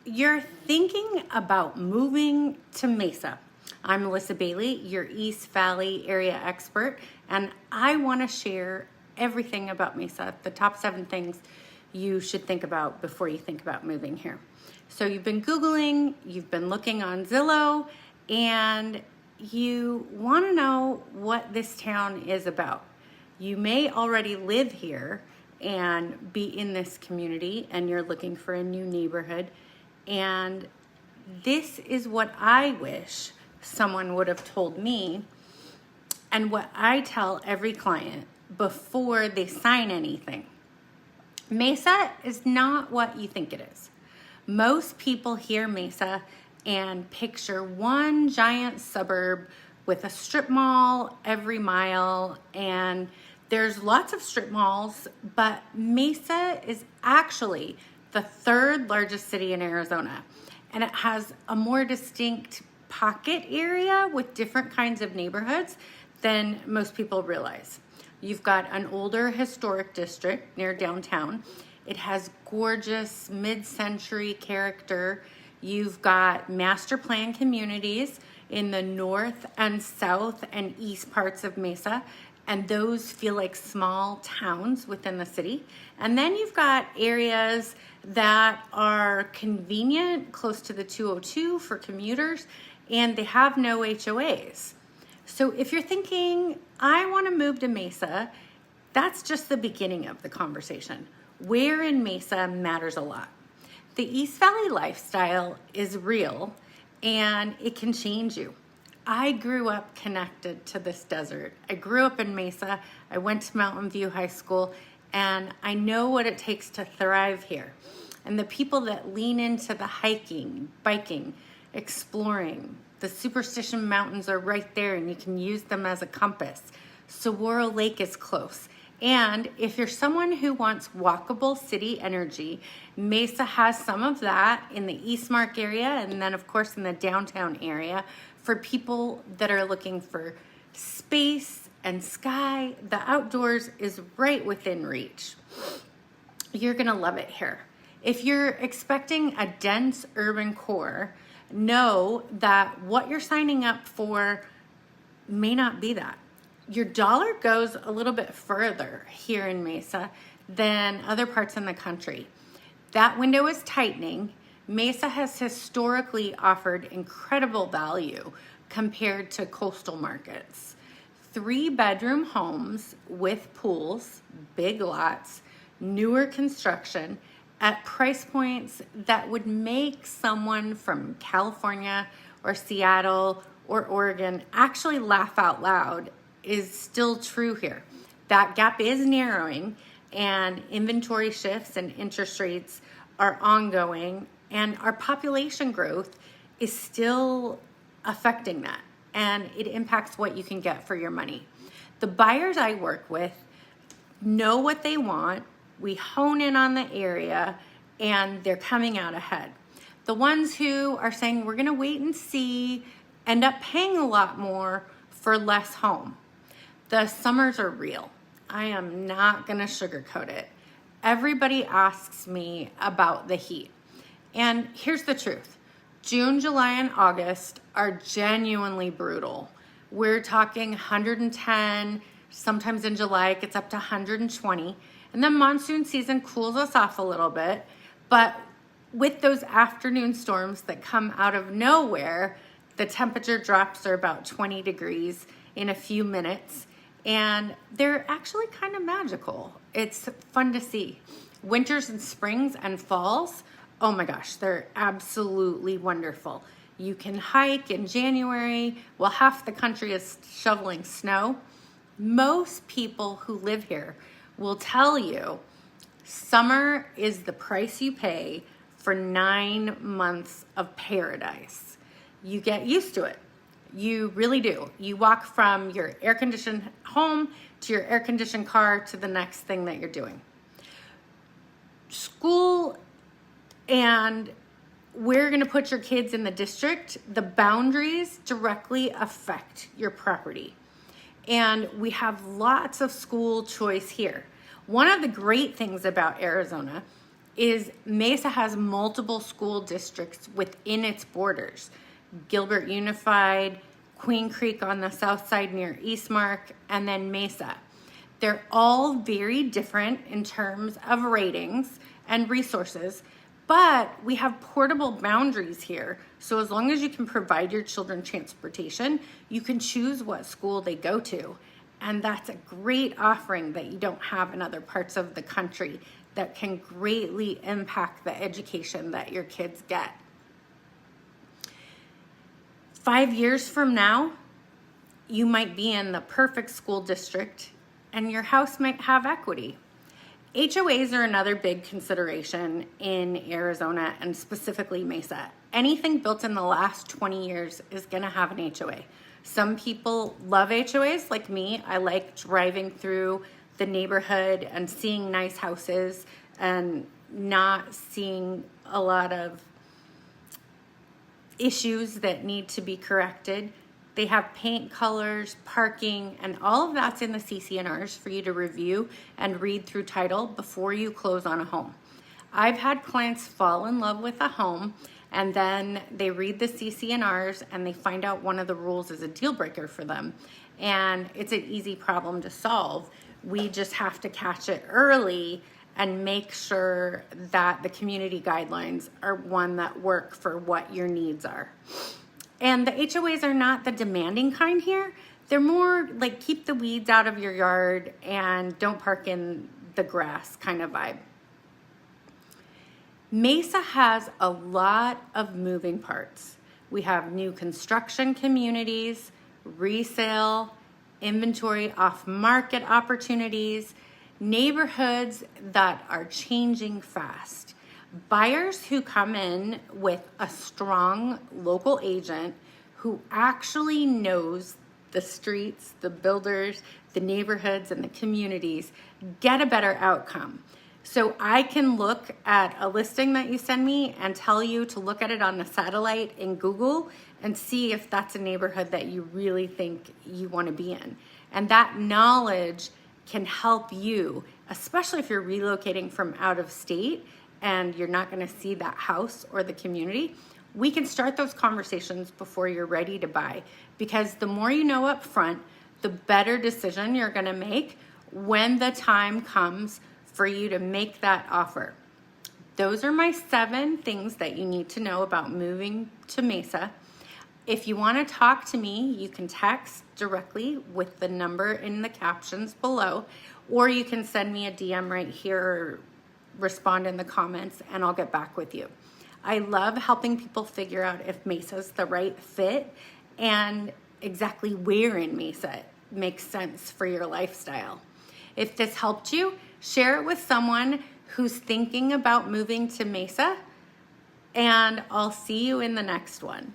you're thinking about moving to Mesa, I'm Melissa Bailey, your East Valley area expert, and I want to share everything about Mesa, the top 7 things you should think about before you think about moving here. So you've been Googling, you've been looking on Zillow, and you want to know what this town is about. You may already live here and be in this community, and you're looking for a new neighborhood. And this is what I wish someone would have told me, and what I tell every client before they sign anything. Mesa is not what you think it is. Most people hear Mesa and picture one giant suburb with a strip mall every mile, and there's lots of strip malls, but Mesa is actually the 3rd largest city in Arizona, and it has a more distinct pocket area with different kinds of neighborhoods than most people realize. You've got an older historic district near downtown. It has gorgeous mid-century character. You've got master plan communities in the north and south and east parts of Mesa, and those feel like small towns within the city. And then you've got areas that are convenient, close to the 202 for commuters, and they have no HOAs. So if you're thinking, I want to move to Mesa, that's just the beginning of the conversation. Where in Mesa matters a lot. The East Valley lifestyle is real, and it can change you. I grew up connected to this desert. I grew up in Mesa. I went to Mountain View High School, and I know what it takes to thrive here. And the people that lean into the hiking, biking, exploring, the Superstition Mountains are right there, and you can use them as a compass. Saguaro Lake is close. And if you're someone who wants walkable city energy, Mesa has some of that in the Eastmark area, and then of course in the downtown area. For people that are looking for space and sky, the outdoors is right within reach. You're gonna love it here. If you're expecting a dense urban core, know that what you're signing up for may not be that. Your dollar goes a little bit further here in Mesa than other parts in the country. That window is tightening. Mesa has historically offered incredible value compared to coastal markets. 3-bedroom homes with pools, big lots, newer construction at price points that would make someone from California or Seattle or Oregon actually laugh out loud is still true here. That gap is narrowing, and inventory shifts and interest rates are ongoing, and our population growth is still affecting that, and it impacts what you can get for your money. The buyers I work with know what they want. We hone in on the area, and they're coming out ahead. The ones who are saying we're gonna wait and see end up paying a lot more for less home. The summers are real. I am not gonna sugarcoat it. Everybody asks me about the heat. And here's the truth. June, July, and August are genuinely brutal. We're talking 110, sometimes in July it gets up to 120. And then monsoon season cools us off a little bit. But with those afternoon storms that come out of nowhere, the temperature drops are about 20 degrees in a few minutes. And they're actually kind of magical. It's fun to see. Winters and springs and falls, oh my gosh, they're absolutely wonderful. You can hike in January while half the country is shoveling snow. Most people who live here will tell you summer is the price you pay for 9 months of paradise. You get used to it. You really do. You walk from your air-conditioned home to your air-conditioned car to the next thing that you're doing. School and where you're going to put your kids in the district, the boundaries directly affect your property. And we have lots of school choice here. One of the great things about Arizona is Mesa has multiple school districts within its borders. Gilbert Unified, Queen Creek on the south side near Eastmark, and then Mesa. They're all very different in terms of ratings and resources, but we have portable boundaries here. So as long as you can provide your children transportation, you can choose what school they go to. And that's a great offering that you don't have in other parts of the country that can greatly impact the education that your kids get. 5 years from now, you might be in the perfect school district and your house might have equity. HOAs are another big consideration in Arizona and specifically Mesa. Anything built in the last 20 years is gonna have an HOA. Some people love HOAs like me. I like driving through the neighborhood and seeing nice houses and not seeing a lot of issues that need to be corrected. They have paint colors, parking, and all of that's in the CC&Rs for you to review and read through title before you close on a home. I've had clients fall in love with a home and then they read the CC&Rs and they find out one of the rules is a deal breaker for them. And it's an easy problem to solve. We just have to catch it early and make sure that the community guidelines are one that work for what your needs are. And the HOAs are not the demanding kind here. They're more like keep the weeds out of your yard and don't park in the grass kind of vibe. Mesa has a lot of moving parts. We have new construction communities, resale, inventory off-market opportunities, neighborhoods that are changing fast. Buyers who come in with a strong local agent who actually knows the streets, the builders, the neighborhoods, and the communities get a better outcome. So I can look at a listing that you send me and tell you to look at it on the satellite in Google and see if that's a neighborhood that you really think you want to be in. And that knowledge can help you, especially if you're relocating from out of state and you're not going to see that house or the community. We can start those conversations before you're ready to buy, because the more you know up front, the better decision you're going to make when the time comes for you to make that offer. Those are my 7 things that you need to know about moving to Mesa. If you want to talk to me, you can text directly with the number in the captions below, or you can send me a DM right here or respond in the comments and I'll get back with you. I love helping people figure out if Mesa's the right fit and exactly where in Mesa makes sense for your lifestyle. If this helped you, share it with someone who's thinking about moving to Mesa, and I'll see you in the next one.